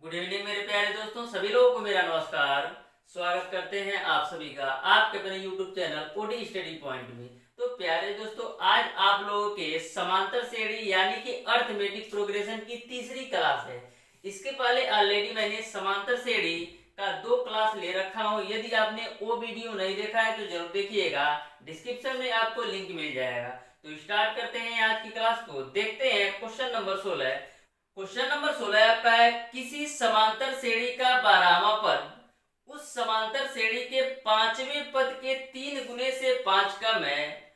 Good evening मेरे प्यारे दोस्तों, सभी लोगों को मेरा नमस्कार। स्वागत करते हैं आप सभी का आपके अपने YouTube channel OD study point में। तो प्यारे दोस्तों, आज आप लोगों के समांतर श्रेणी यानी कि अर्थमेटिक प्रोग्रेशन की तीसरी क्लास है। इसके पहले ऑलरेडी मैंने समांतर श्रेणी का 2 क्लास ले रखा हूं। यदि आपने वो वीडियो नहीं देखा है तो जरूर देखिएगा, डिस्क्रिप्शन में आपको लिंक मिल जाएगा। तो स्टार्ट करते हैं आज की क्लास को। देखते हैं क्वेश्चन नंबर 16। क्वेश्चन नंबर 16 आपका है, किसी समांतर श्रेणी का 12वां पद उस समांतर श्रेणी के 5वें पद के 3 गुने से 5 कम है।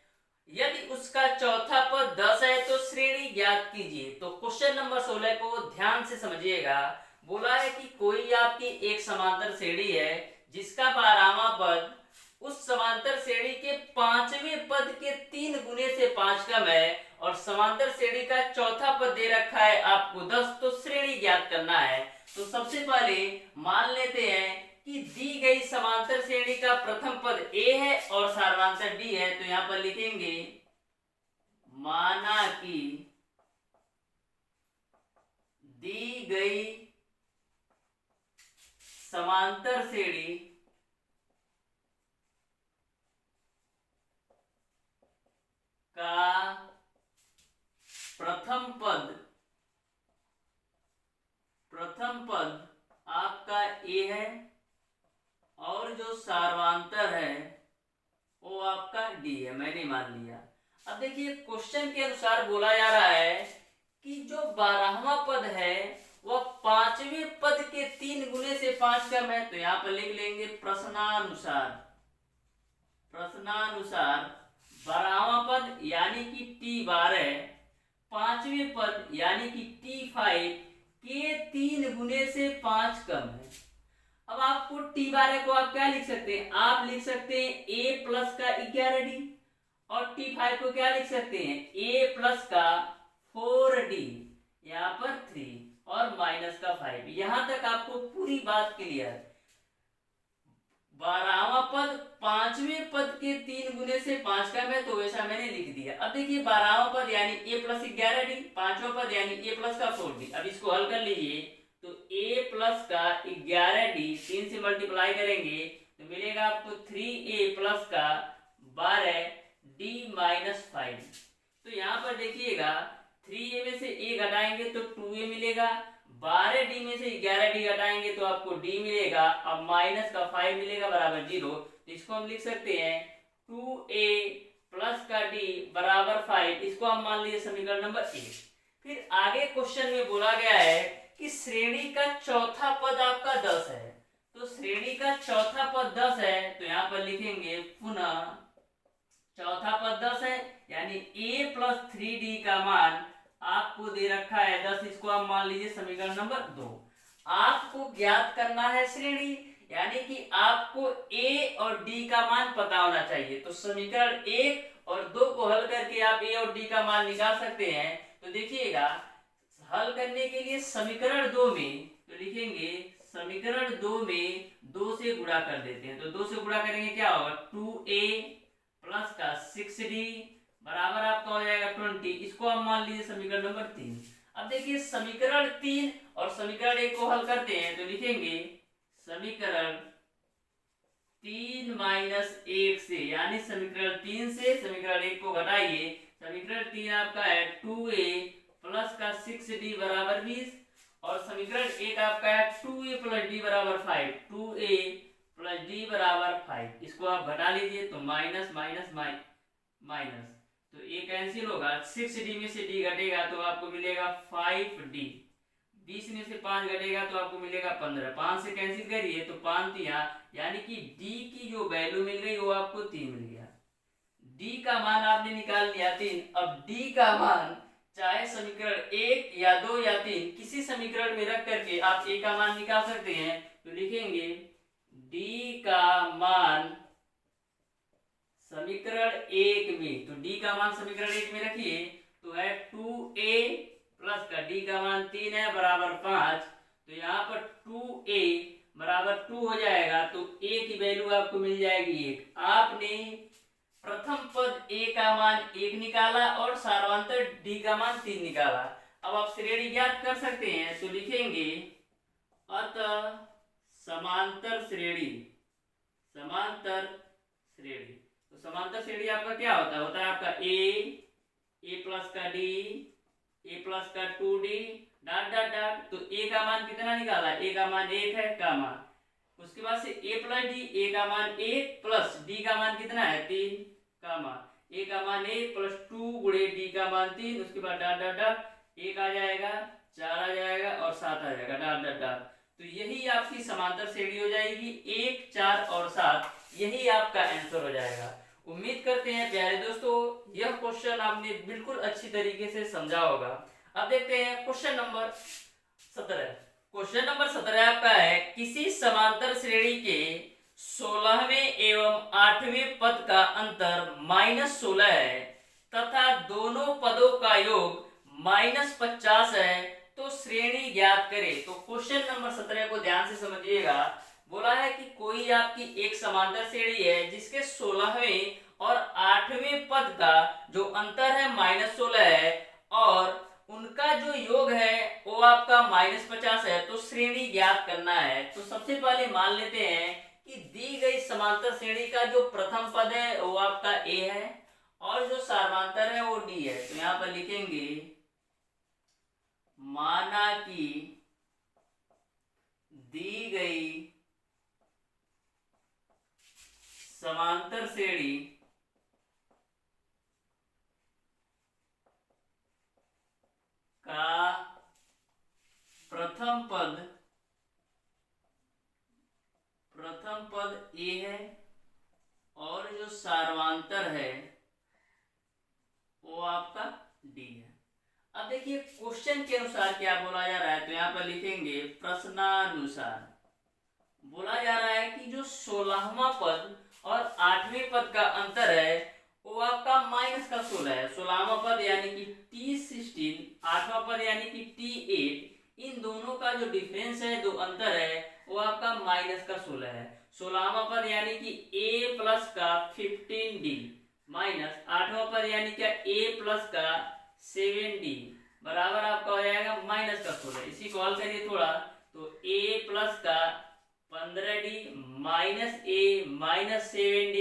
यदि उसका चौथा पद 10 है तो श्रेणी ज्ञात कीजिए। तो क्वेश्चन नंबर 16 को ध्यान से समझिएगा। बोला है कि कोई आपकी एक समांतर श्रेणी है जिसका 12वां पद उस समांतर श्रेणी के 5वें पद के 3 गुने से 5 कम है और समांतर श्रेणी का चौथा पद दे रखा है आपको 10। तो श्रेणी ज्ञात करना है। तो सबसे पहले मान लेते हैं कि दी गई समांतर श्रेणी का प्रथम पद ए है और सार्वधातुक डी है। तो यहां पर लिखेंगे, माना कि दी गई समांतर श्रेणी का प्रथम पद आपका ए है और जो सार्वधातुक है वो आपका डी है। मैंने मान लिया। अब देखिए, क्वेश्चन के अनुसार बोला जा रहा है कि जो 12वां पद है वह 5वें पद के 3 गुने से 5 कम है। तो यहां पर लिख लेंगे, प्रश्नानुसार 12वां पद यानी कि T12, 5वें पद यानी कि T5 के 3 गुने से 5 कम है। अब आपको T12 को आप क्या लिख सकते हैं? आप लिख सकते हैं A प्लस का 11D और T5 को क्या लिख सकते हैं? A प्लस का 4D, यहाँ पर 3 और माइनस का 5। यहां तक आपको पूरी बात क्लियर। 12वां पद 5वें पद के 3 गुने से 5 कम है, तो वैसा मैंने लिख दिया। अब देखिए, 12वां पद यानी a प्लस 11D, 5वां पद यानी a प्लस का 4D। अब इसको हल कर लीजिए तो a प्लस का 11D 3 से मल्टीप्लाई करेंगे तो मिलेगा आपको 3a प्लस का 12D माइनस 5। तो यहाँ पर देखिएगा, 3a में से a घटाएंगे तो 2a मिलेगा, 12D में से 11D घटाएंगे तो आपको D मिलेगा, अब माइनस का 5 मिलेगा बराबर 0। तो इसको हम लिख सकते हैं 2a प्लस का D बराबर 5। इसको हम मान लीजिए समीकरण नंबर 1। फिर आगे क्वेश्चन में बोला गया है कि श्रेणी का चौथा पद आपका 10 है। तो श्रेणी का चौथा पद 10 है, तो यहाँ पर लिखेंगे पुनः चौथा पद 10 है यानी a प्लस 3D का मान आपको दे रखा है 10। इसको आप मान लीजिए समीकरण नंबर 2। आपको ज्ञात करना है श्रेणी, यानी कि आपको a और d का मान पता होना चाहिए। तो समीकरण 1 और 2 को हल करके आप a और d का मान निकाल सकते हैं। तो देखिएगा, हल करने के लिए समीकरण 2 में तो लिखेंगे, समीकरण 2 में 2 से गुणा कर देते हैं। तो 2 से गुणा करेंगे क्या होगा, 2a प्लस का 6d बराबर आपका हो जाएगा 20। इसको हम मान लीजिए समीकरण नंबर 3। अब देखिए, समीकरण 3 और समीकरण 1 को हल करते हैं तो लिखेंगे समीकरण 3 माइनस 1 से, यानी समीकरण 3 से समीकरण 1 को घटाइए। समीकरण 3 आपका है 2a प्लस का 6d बराबर 20 और समीकरण 1 आपका है 2a प्लस d बराबर 5। 2a प्लस d बराबर 5। इसको आप घटा लीजिए तो माइनस माइनस माइनस, तो ये कैंसिल होगा। 6d में से d घटेगा तो आपको मिलेगा 5d। 20 में से 5 घटेगा तो आपको मिलेगा 15। 5 से कैंसिल करिए तो 5 तिया, यानी कि d की जो वैल्यू मिल गई वो आपको 3 मिल गया। d का मान आपने निकाल लिया 3। अब d का मान चाहे समीकरण 1 या 2 या 3 किसी समीकरण में रख करके आप a का मान निकाल सकते हैं। तो लिखेंगे d का मान समीकरण 1 में, तो d का मान समीकरण 1 में रखिए तो है 2a प्लस का d का मान 3 है बराबर 5। तो यहाँ पर 2a बराबर 2 हो जाएगा तो a की वैल्यू आपको मिल जाएगी 1। आपने प्रथम पद a का मान 1 निकाला और सार्वधातुक d का मान 3 निकाला। अब आप श्रेणी ज्ञात कर सकते हैं तो लिखेंगे अतः समांतर श्रेणी, समांतर श्रेणी। तो समांतर श्रेणी आपका क्या होता है? होता है आपका ए प्लस का डी, ए प्लस का 2d डॉट डॉट डॉट। तो ए का मान कितना निकाला? ए का मान 1 है, कामा उसके बाद से ए प्लस डी, ए का मान 1 प्लस डी का मान कितना है? 3, कामा ए का मान 1 प्लस 2 गुणे डी का मान 3, उसके बाद डॉट डॉट डॉट 1 आ जाएगा, 4 आ जाएगा और 7 आ जाएगा, डॉट डॉट डॉट। तो यही आपकी समांतर श्रेणी हो जाएगी, 1, 4 और 7, यही आपका आंसर हो जाएगा। उम्मीद करते हैं प्यारे दोस्तों यह क्वेश्चन आपने बिल्कुल अच्छी तरीके से समझा होगा। अब देखते हैं क्वेश्चन नंबर 17। क्वेश्चन नंबर 17 आपका है, किसी समांतर श्रेणी के 16वें एवं 8वें पद का अंतर -16 है तथा दोनों पदों का योग -50 है, तो श्रेणी ज्ञात करें। तो क्वेश्चन नंबर 17 को ध्यान से समझिएगा। बोला है कि कोई आपकी एक समांतर श्रेणी है जिसके 16वें और 8वें पद का जो अंतर है -16 है और उनका जो योग है वो आपका -50 है, तो श्रेणी ज्ञात करना है। तो सबसे पहले मान लेते हैं कि दी गई समांतर श्रेणी का जो प्रथम पद है वो आपका ए है और जो सार्वंतर है वो डी है। तो यहां पर लिखेंगे माना कि दी गई समांतर श्रेणी का प्रथम पद ए है और जो सार्वंतर है वो आपका डी है। अब देखिए क्वेश्चन के अनुसार क्या बोला जा रहा है, तो यहाँ पर लिखेंगे प्रश्नानुसार बोला जा रहा है कि जो 16वां पद और 8वें पद का अंतर है वो आपका -16 है। 16वां पद यानी कि T16, 8वां पद यानी कि T8, इन दोनों का जो डिफरेंस है, जो अंतर है वो आपका -16 है। 16वां पद यानी कि a प्लस का 15d माइनस 8वां पद यानी क्या a प्लस का 7d बराबर आपका हो जाएगा -16। इसी को हल करिए थोड़ा, तो a प्लस का 15d minus a minus 7d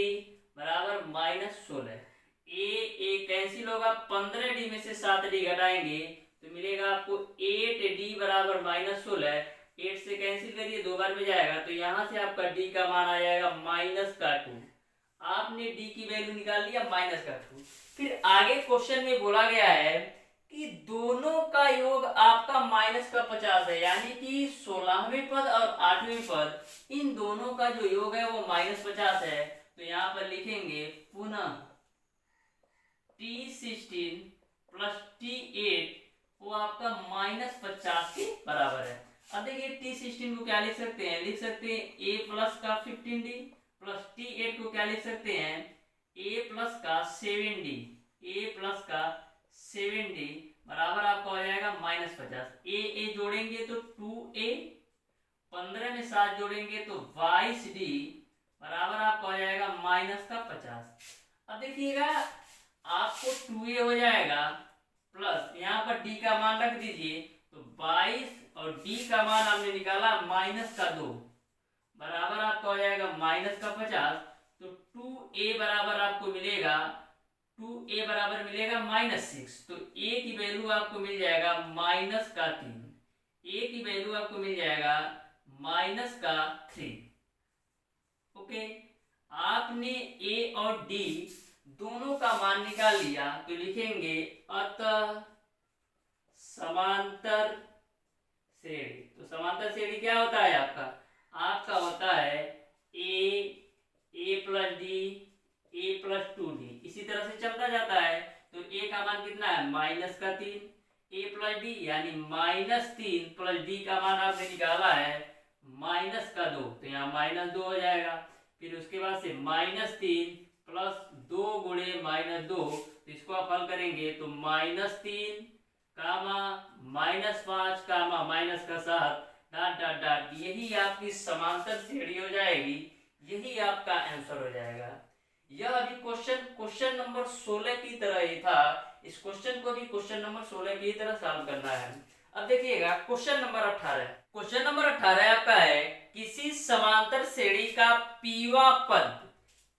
बराबर -16। ए कैंसिल होगा, 15d में से 7d घटाएंगे तो मिलेगा आपको 8d बराबर -16। 8 से कैंसिल करिए, 2 बार में जाएगा, तो यहाँ से आपका d का मान आ जाएगा -2। आपने d की वैल्यू निकाल लिया -2। फिर आगे क्वेश्चन में बोला गया है कि दोनों का योग आपका -50 है, यानी कि 16वें पद और 8वें पद इन दोनों का जो योग है वो -50 है। तो यहाँ पर लिखेंगे पुनः T16 प्लस T8 वो आपका -50 के बराबर है। अब देखिए T16 को क्या लिख सकते हैं? लिख सकते हैं a प्लस का 15d प्लस T8 को क्या लिख सकते हैं? a प्लस का 7d, a प्लस का 7d बराबर आपका हो जाएगा -50। a जोड़ेंगे तो 2a, 15 में 7 जोड़ेंगे तो 22d बराबर आपका हो जाएगा -50। अब देखिएगा आपको 2a हो जाएगा प्लस यहाँ पर d का मान रख दीजिए, तो 22 और d का मान आपने निकाला -2 बराबर आपका हो जाएगा -50। तो 2a बराबर आपको मिलेगा, 2a बराबर मिलेगा -6। तो a की वैल्यू आपको मिल जाएगा -3, a की वैल्यू आपको मिल जाएगा -3। ओके, आपने a और d दोनों का मान निकाल लिया, तो लिखेंगे अतः समांतर श्रेणी। तो समांतर श्रेणी क्या होता है आपका? आपका होता है a plus D, a plus 2d, इसी तरह से चलता जाता है। तो a का मान कितना है? -3, a प्लस डी यानी -3 प्लस d का मान आपने निकाला है -2, तो यहाँ -2 हो जाएगा। फिर उसके बाद से -3 प्लस 2 गुणे -2, तो इसको आप हल करेंगे तो -3 कामा -5 कामा -7 डॉट डॉट डॉट, यही आपकी समांतर श्रेणी हो जाएगी, यही आपका आंसर हो जाएगा। यह अभी क्वेश्चन नंबर 16 की तरह ही था। इस क्वेश्चन को भी क्वेश्चन नंबर 16 की तरह सॉल्व करना है। अब देखिएगा क्वेश्चन नंबर 18। क्वेश्चन नंबर 18 आपका है, किसी समांतर श्रेणी का पीवा पद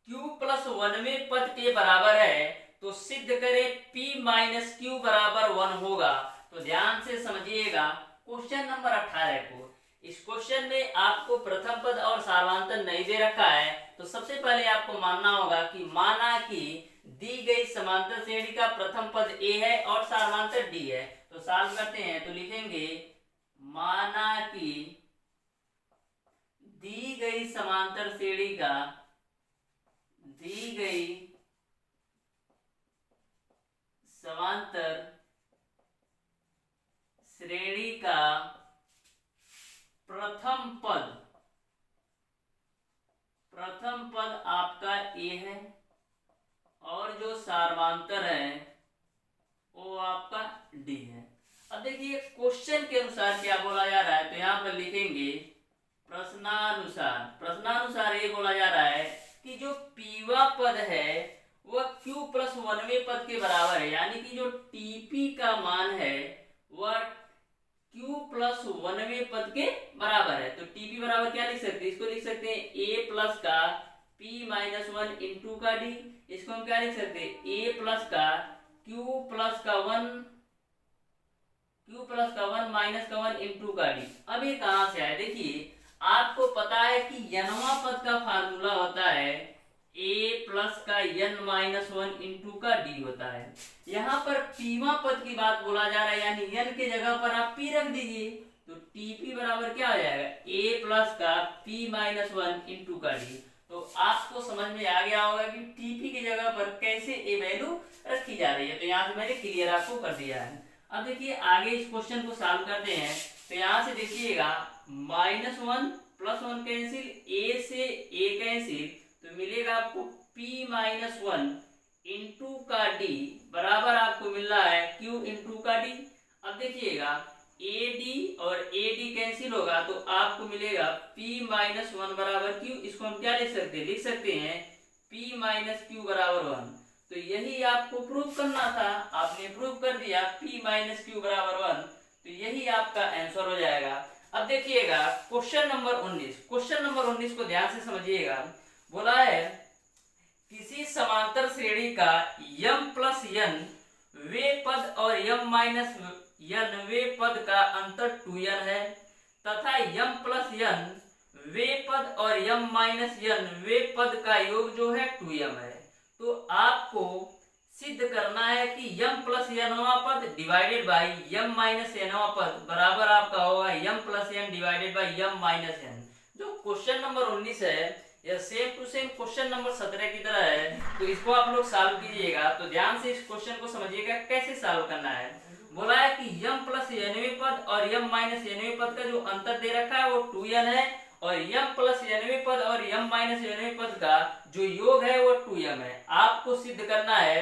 q प्लस 1वें पद के बराबर है तो सिद्ध करें p माइनस क्यू बराबर 1 होगा। तो ध्यान से समझिएगा क्वेश्चन नंबर 18 को। इस क्वेश्चन में आपको प्रथम पद और सार्वधातुक नहीं दे रखा है, तो सबसे पहले आपको मानना होगा कि माना कि दी गई समांतर श्रेणी का प्रथम पद a है और सार्वधातुक d है। तो सॉल्व करते हैं, तो लिखेंगे माना कि दी गई समांतर श्रेणी का समांतर श्रेणी का प्रथम पद आपका a है और जो सार्वधातुक है वो आपका d है। अब देखिए क्वेश्चन के अनुसार क्या बोला जा रहा है, तो यहाँ पर लिखेंगे प्रश्नानुसार ये बोला जा रहा है कि जो पीवा पद है वह q प्लस 1वें पद के बराबर है, यानी कि जो टीपी का मान है वह q प्लस 1वें पद के बराबर है। तो टीपी बराबर क्या लिख सकते हैं, इसको लिख सकते हैं a प्लस का p माइनस 1 इंटू का d। इसको हम क्या लिख सकते हैं, a प्लस का q प्लस का 1 माइनस का 1 इंटू का d। अब ये कहां से आया, देखिए आपको पता है कि यनवा पद का फार्मूला होता है a प्लस का n माइनस 1 इंटू का d होता है। यहाँ पर पीवा पद की बात बोला जा रहा है, यानी n के जगह पर आप p रख दीजिए, तो टीपी बराबर क्या हो जाएगा, a प्लस का p माइनस 1 इंटू का d। तो आपको समझ में आ गया होगा कि टीपी की जगह पर कैसे a वैल्यू रखी जा रही है। तो यहाँ से मैंने क्लियर आपको कर दिया है। अब देखिए आगे इस क्वेश्चन को सॉल्व करते हैं। तो यहाँ से देखिएगा माइनस 1 प्लस 1 कैंसिल, a से a कैंसिल, तो मिलेगा आपको p माइनस 1 इंटू का d बराबर आपको मिल रहा है q इंटू का d। अब देखिएगा ad और ad कैंसिल होगा तो आपको मिलेगा p माइनस 1 बराबर q। इसको हम क्या लिख सकते हैं p माइनस क्यू बराबर 1। तो यही आपको प्रूव करना था, आपने प्रूव कर दिया p माइनस क्यू बराबर 1। तो यही आपका आंसर हो जाएगा। अब देखिएगा क्वेश्चन नंबर 19 को ध्यान से समझिएगा। बोला है किसी समांतर श्रेणी का m प्लस n वे पद और m माइनस n वे पद का अंतर 2n है तथा m प्लस n वे पद और m माइनस n वे पद का योग जो है 2m है। तो आपको सिद्ध करना है कि m प्लस nवा पद डिवाइडेड बाई m माइनस nवा पद बराबर आपका होगा m plus n divided by m minus n। जो क्वेश्चन नंबर 19 है यह same to same question number 17 की तरह है, तो इसको आप लोग सॉल्व कीजिएगा। तो ध्यान से इस क्वेश्चन को समझिएगा कैसे सॉल्व करना है। बोला है कि m प्लस nवें पद और m माइनस nवें पद का जो अंतर दे रखा है वो 2n है और m प्लस nवें पद और m माइनस nवें पद का जो योग है वो 2m है। आपको सिद्ध करना है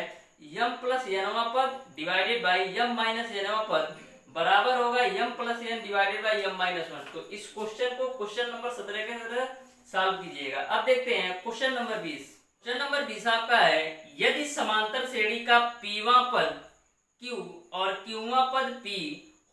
m प्लस nवा पद डिवाइडेड बाई m माइनस nवा पद बराबर होगा m plus n divided by m minus 1। तो इस क्वेश्चन को क्वेश्चन नंबर 17 के तरह सॉल्व कीजिएगा। अब देखते हैं क्वेश्चन नंबर 20। क्वेश्चन नंबर 20 आपका है यदि समांतर श्रेणी का पीवा पद q और क्यूवा पद p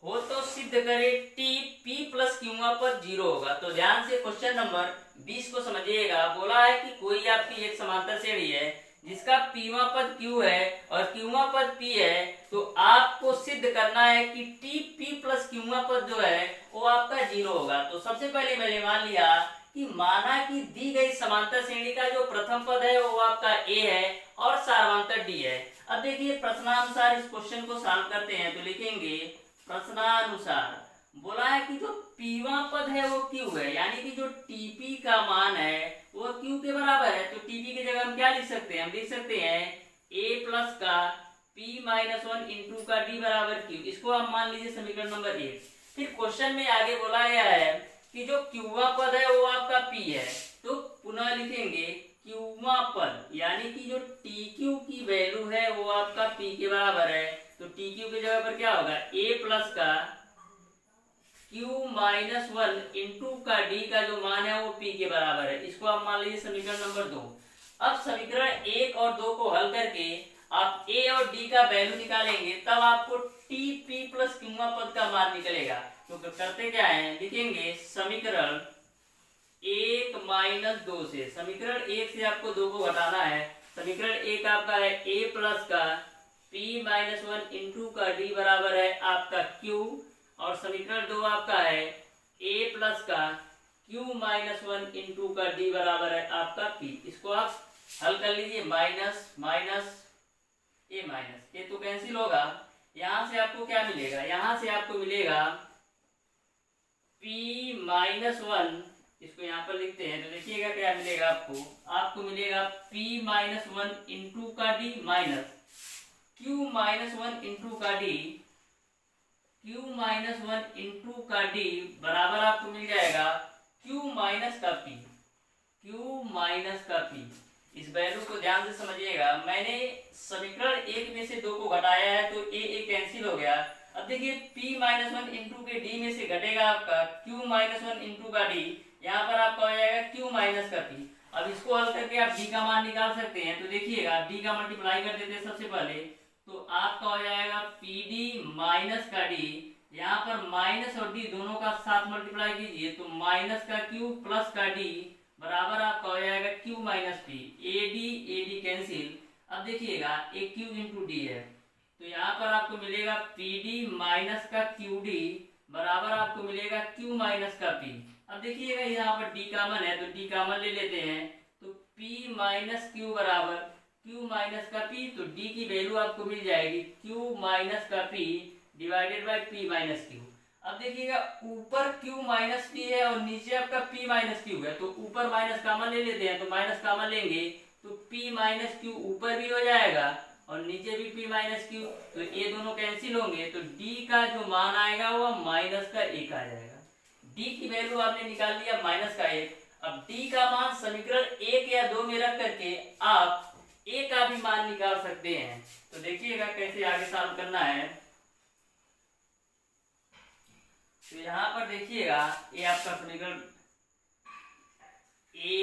हो तो सिद्ध करें t p प्लस क्यूवा पद 0 होगा। तो ध्यान से क्वेश्चन नंबर 20 को समझिएगा। बोला है कि कोई आपकी एक समांतर श्रेणी है जिसका पीवा पद q है और क्यूवा पद p है, तो आपको सिद्ध करना है कि t p प्लस क्यूवा पद जो है वो आपका 0 होगा। तो सबसे पहले मैंने मान लिया कि माना कि दी गई समांतर श्रेणी का जो प्रथम पद है वो आपका a है और सार्वधातुक d है। अब देखिए प्रश्नानुसार इस क्वेश्चन को सॉल्व करते हैं। तो लिखेंगे प्रश्नानुसार बोला है कि जो पीवा पद है वो q है, यानी कि जो टीपी का मान है वो q के बराबर है। तो टीपी की जगह हम क्या लिख सकते हैं, हम लिख सकते हैं a प्लस का p माइनस 1 इंटू का d बराबर q। इसको आप मान लीजिए समीकरण नंबर 1। फिर क्वेश्चन में आगे बोला गया है कि जो क्यूवा पद है वो आपका p है, तो पुनः लिखेंगे क्यूवा पद यानी कि जो tq की वैल्यू है वो आपका p के बराबर है। तो tq की जगह पर क्या होगा a प्लस का q माइनस 1 इंटू का d का जो मान है वो p के बराबर है। इसको आप मान लीजिए समीकरण नंबर 2। अब समीकरण 1 और 2 को हल करके आप ए और डी का वैल्यू निकालेंगे तब आपको टी पी प्लस क्यूआ पद का मान निकलेगा। तो करते क्या है, लिखेंगे समीकरण 1 - 2 से, समीकरण 1 से आपको 2 को घटाना है। समीकरण 1 आपका है a प्लस का p-1 इंटू का d बराबर है आपका q, और समीकरण 2 आपका है a प्लस का q-1 इंटू का d बराबर है आपका p। इसको आप हल कर लीजिए, माइनस माइनस ए माइनस, ये तो कैंसिल होगा। यहां से आपको क्या मिलेगा, यहां से आपको मिलेगा p-1, इसको यहाँ पर लिखते हैं तो देखिएगा क्या मिलेगा आपको मिलेगा p-1 इंटू का d माइनस q-1 इंटू का d, q-1 इंटू का d बराबर आपको मिल जाएगा q माइनस का p, q माइनस का p। इस वैल्यू को ध्यान से समझिएगा, मैंने समीकरण 1 में से 2 को घटाया है तो a कैंसिल हो गया। अब देखिए p-1 इंटू के d में से घटेगा आपका q-1 इंटू का d, यहाँ पर आपका हो जाएगा q माइनस का p। अब इसको हल करके आप d का मान निकाल सकते हैं। तो देखिएगा d का मल्टीप्लाई कर देते हैं सबसे पहले, तो आपका हो जाएगा pd माइनस का d, यहाँ पर माइनस और d दोनों का साथ मल्टीप्लाई कीजिए तो माइनस का q प्लस का d बराबर आपका हो जाएगा q minus p, ad cancel. अब देखिएगा एक q इंटू डी है तो यहाँ पर आपको मिलेगा pd माइनस का qd बराबर आपको मिलेगा q माइनस का p। अब देखिएगा यहाँ पर d कॉमन है तो d कॉमन ले लेते हैं, तो p माइनस q बराबर q माइनस का p, तो d की वैल्यू आपको मिल जाएगी q माइनस का p divided by p minus q। अब देखिएगा ऊपर q माइनस p है और नीचे आपका p माइनस q है, तो ऊपर माइनस कॉमन ले लेते हैं, तो माइनस कॉमन लेंगे तो p माइनस q ऊपर भी हो जाएगा और नीचे भी p माइनस q, तो ये दोनों कैंसिल होंगे तो d का जो मान आएगा वो माइनस का 1 आ जाएगा। d की वैल्यू आपने निकाल लिया माइनस का 1। अब d का मान समीकरण 1 या 2 में रख करके आप a का भी मान निकाल सकते हैं। तो देखिएगा कैसे आगे सॉल्व करना है। तो यहाँ पर देखिएगा ये आपका समीकरण a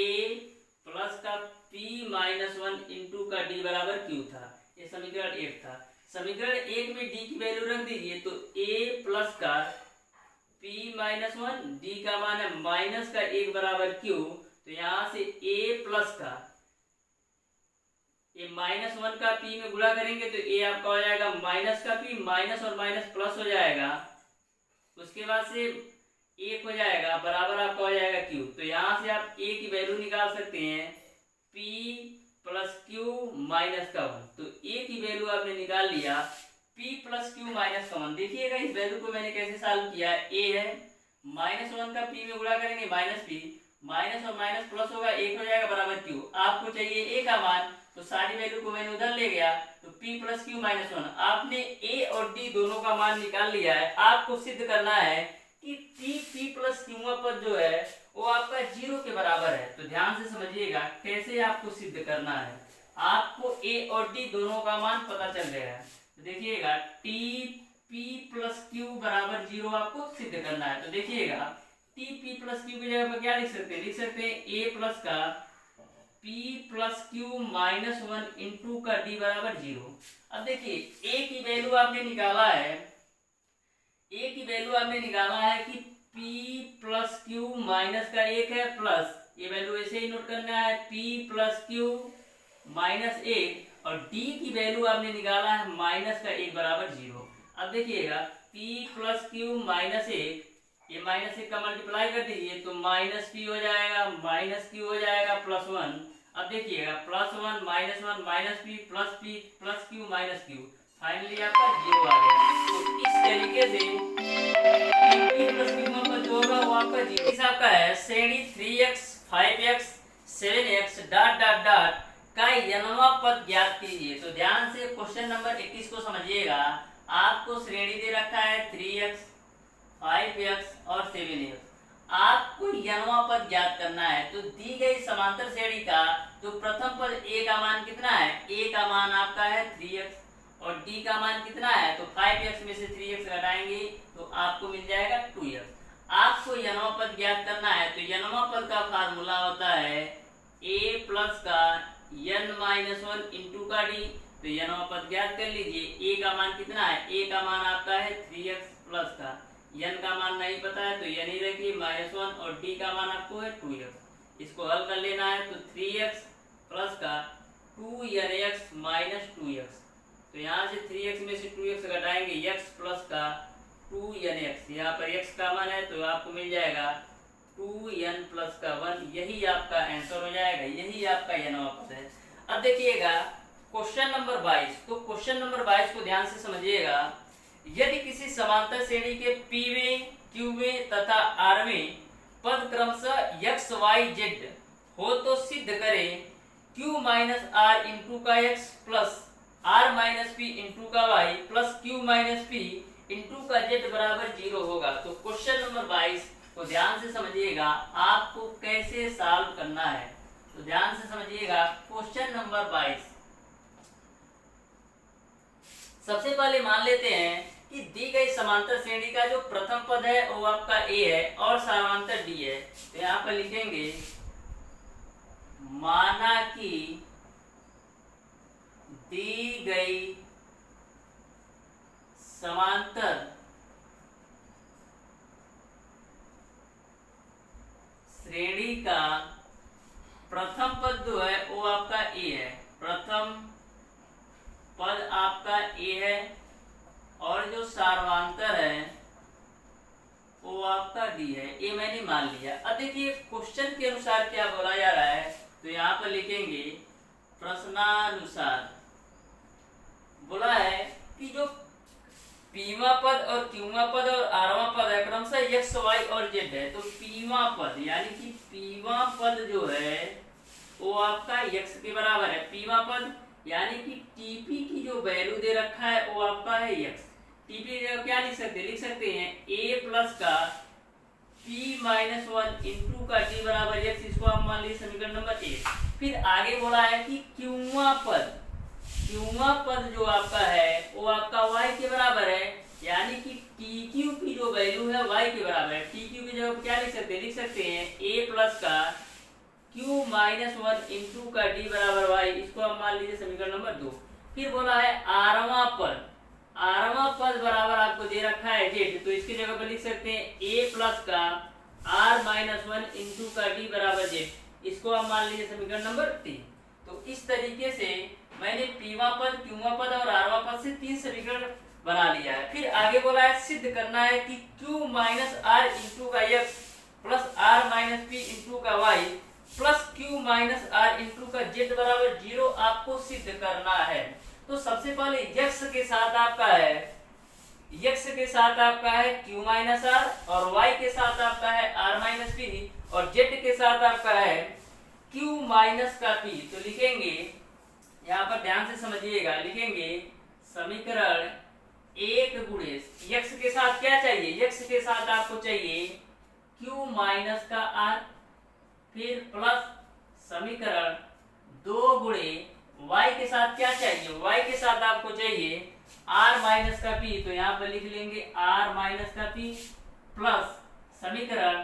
प्लस का p-1 इंटू का d बराबर q था, ये समीकरण 1 था। समीकरण 1 में d की वैल्यू रख दीजिए तो a प्लस का p-1, d का मान है माइनस का 1 बराबर q, तो यहाँ से a प्लस का ये -1 का p में गुणा करेंगे तो a आपका हो जाएगा माइनस का p, माइनस और माइनस प्लस हो जाएगा, उसके बाद से 1 हो जाएगा बराबर आपका हो जाएगा q। तो यहाँ से आप a की वैल्यू निकाल सकते हैं p प्लस q माइनस का 1, तो a की वैल्यू आपने निकाल लिया p प्लस q माइनस का 1। देखिएगा इस वैल्यू को मैंने कैसे सॉल्व किया, a है -1 का p में गुणा करेंगे माइनस p, माइनस और माइनस प्लस होगा 1 हो जाएगा बराबर q। आपको चाहिए a का मान, तो सारी वैल्यू को मैंने उधर ले गया तो p प्लस q माइनस 1। आपने a और d दोनों का मान निकाल लिया है। आपको सिद्ध करना है कि p प्लस q पद जो है वो आपका 0 के बराबर है। तो ध्यान से समझिएगा कैसे आपको सिद्ध करना है। आपको a और d दोनों का मान पता चल गया है, तो देखिएगा p प्लस q बराबर 0 आपको सिद्ध करना है। तो देखिएगा p प्लस q की जगह पर क्या लिख सकते हैं, लिख सकते हैं a प्लस का p plus q minus 1 into का d बराबर 0। अब देखिए a की वैल्यू आपने निकाला है, a की वैल्यू आपने निकाला है कि p प्लस q माइनस का 1 है, प्लस ये वैल्यू ऐसे ही नोट करना है p प्लस q माइनस 1, और d की वैल्यू आपने निकाला है माइनस का 1 बराबर 0। अब देखिएगा p प्लस q माइनस 1, ये माइनस 1 का मल्टीप्लाई कर दीजिए तो माइनस p हो जाएगा, माइनस q हो जाएगा प्लस 1। अब देखिएगा plus 1 minus p plus q minus q, finally आपका 0 आ गया। तो इस तरीके से p प्लस q का जो होगा वो आपका 0। इस आपका है श्रेणी 3x 5x 7x dot dot dot का यनवा पद ज्ञात कीजिए। तो ध्यान से क्वेश्चन नंबर 21 को समझिएगा। आपको श्रेणी दे रखा है 3x 5x और 7x, आपको यनवा पद ज्ञात करना है। तो दी गई समांतर श्रेणी का जो प्रथम पद a का मान कितना है, a का मान आपका है 3x और d का मान कितना है, तो 5x में से 3x घटाएंगे तो आपको मिल जाएगा 2x। आपको यनवा पद ज्ञात करना है, तो यनवा पद का फार्मूला होता है a प्लस का n-1 इंटू का d तो यनवा पद ज्ञात कर लीजिए। ए का मान कितना है, ए का मान आपका है 3x प्लस का, यन का मान नहीं पता है तो यन ही रखिए -1 और डी का मान आपको है 2x। इसको हल कर लेना है तो 3x प्लस का 2nx माइनस 2x, तो यहाँ से 3x में से 2x घटाएंगे, x प्लस का 2nx, यहाँ पर x का मान है तो आपको मिल जाएगा 2n प्लस का 1, यही आपका आंसर हो जाएगा, यही आपका यनवा पद है। अब देखिएगा क्वेश्चन नंबर 22, तो क्वेश्चन नंबर 22 को ध्यान से समझिएगा। यदि किसी समांतर श्रेणी के पीवें, क्यूवें तथा आरवें पद क्रमशः x, y, z हो तो सिद्ध करें q माइनस आर इंटू का x plus R minus P into का y plus q minus P into का z बराबर 0 होगा। तो क्वेश्चन नंबर 22 को ध्यान से समझिएगा, आपको कैसे सॉल्व करना है, तो ध्यान से समझिएगा। क्वेश्चन नंबर 22, सबसे पहले मान लेते हैं कि दी गई समांतर श्रेणी का जो प्रथम पद है वो आपका a है और समांतर d है, तो यहाँ पर लिखेंगे माना कि दी गई समांतर श्रेणी का प्रथम पद जो है वो आपका a है, प्रथम पद आपका a है और जो सार्वांतर है वो आपका d है, ये मैंने मान लिया। अब देखिए क्वेश्चन के अनुसार क्या बोला जा रहा है, तो यहाँ पर लिखेंगे प्रश्नानुसार बोला है कि जो पीवा पद और क्यूवा पद और आरवा पद है क्रमशः x, y और z है, तो पीवा पद यानी कि पीवा पद जो है वो आपका x के बराबर है। पीवा पद यानी कि टीपी की जो वैल्यू दे रखा है वो आपका है x। टीपी क्या लिख सकते हैं a प्लस का p माइनस 1 इंटू का t बराबर x, इसको हम मान लीजिए समीकरण नंबर 1। फिर आगे बोला है कि क्यूवा पद जो आपका है वो आपका y के बराबर है, यानी कि tq की जो वैल्यू है y के बराबर है। tq की जगह क्या लिख सकते हैं a प्लस का q माइनस 1 इंटू का d बराबर y, इसको हम मान लीजिए समीकरण नंबर 2। फिर बोला है आरवा पद बराबर आपको दे रखा है z, तो इसकी जगह पर लिख सकते हैं a प्लस का r माइनस 1 इंटू का d बराबर z, इसको हम मान लीजिए समीकरण नंबर 3। तो इस तरीके से मैंने पीवा पद, क्यूवा पद और आरवा पद से 3 समीकरण बना लिया है। फिर आगे बोला है सिद्ध करना है कि q माइनस आर इंटू का x plus R minus P into का y plus q minus R into का z बराबर 0 आपको सिद्ध करना है। तो सबसे पहले x के साथ आपका है q माइनस आर और y के साथ आपका है r माइनस पी और z के साथ आपका है q माइनस का p। तो लिखेंगे, यहाँ पर ध्यान से समझिएगा, लिखेंगे समीकरण 1 गुणे x के साथ क्या चाहिए, x के साथ आपको चाहिए q माइनस का r, फिर प्लस समीकरण 2 गुणे y के साथ क्या चाहिए, y के साथ आपको चाहिए r माइनस का p, तो यहाँ पर लिख लेंगे r माइनस का p प्लस समीकरण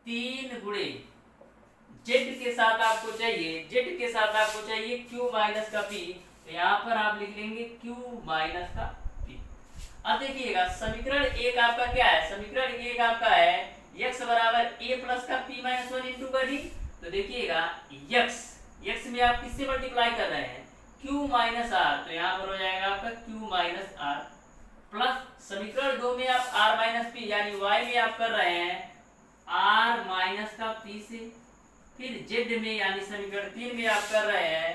3 गुणे z के साथ आपको चाहिए q माइनस का p, तो यहाँ पर आप लिख लेंगे q माइनस का p। अब देखिएगा समीकरण 1 आपका क्या है, समीकरण 1 आपका है x बराबर a प्लस का p माइनस 1 इंटू का d। तो देखिएगा x में आप किससे मल्टीप्लाई कर रहे हैं q माइनस r, तो यहाँ पर हो जाएगा आपका q माइनस r प्लस समीकरण 2 में आप r माइनस p यानी y में आप कर रहे हैं r माइनस का p से, फिर z में यानी समीकरण 3 में आप कर रहे हैं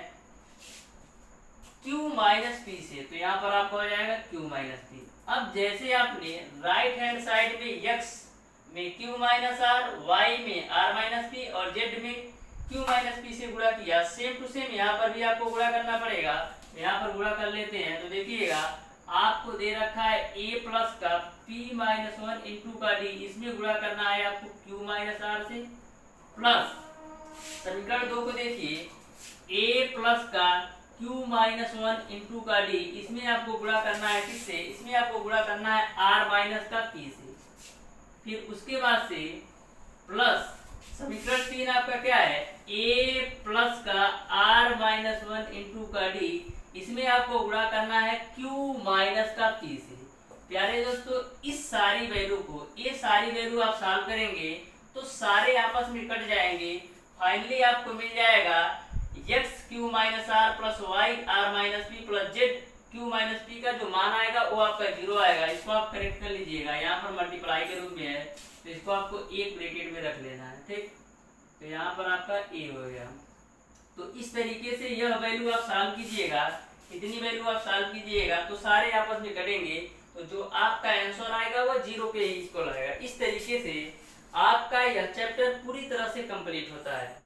q माइनस पी से, तो यहाँ पर आपको हो जाएगा q माइनस पी। अब जैसे आपने राइट हैंड साइड में x में q माइनस आर, y में r माइनस पी और z में q माइनस पी से गुणा किया, सेम टू सेम यहाँ पर भी आपको गुणा करना पड़ेगा। यहाँ पर गुणा कर लेते हैं, तो देखिएगा आपको दे रखा है a प्लस का p माइनस 1 इंटू का d, इसमें गुणा करना है आपको q माइनस आर से, प्लस समीकरण 2 को देखिए a प्लस का q माइनस 1 इंटू का d, इसमें आपको गुणा करना है किससे, इसमें आपको गुणा करना है r माइनस का p से। फिर उसके बाद से प्लस समीकरण 3 आपका क्या है a प्लस का r माइनस 1 इंटू का d, इसमें आपको गुणा करना है q माइनस का p से। प्यारे दोस्तों, इस सारी वैल्यू को, ये सारी वैल्यू आप सॉल्व करेंगे तो सारे आपस में कट जाएंगे। फाइनली आपको मिल जाएगा X Q minus R plus Y R minus P plus Z Q minus P का जो मान आएगा वो आपका 0 आएगा। इसको आप करेक्ट कर लीजिएगा, यहाँ पर मल्टीप्लाई के रूप में है तो इसको आपको एक ब्रैकेट में रख लेना है, ठीक। तो यहाँ पर आपका ए हो गया। तो इस तरीके से यह वैल्यू आप सॉल्व कीजिएगा, इतनी वैल्यू आप सॉल्व कीजिएगा तो सारे आपस में कटेंगे, तो जो आपका आंसर आएगा वो 0 पे ही इसको लगेगा। इस तरीके से आपका यह चैप्टर पूरी तरह से कंप्लीट होता है।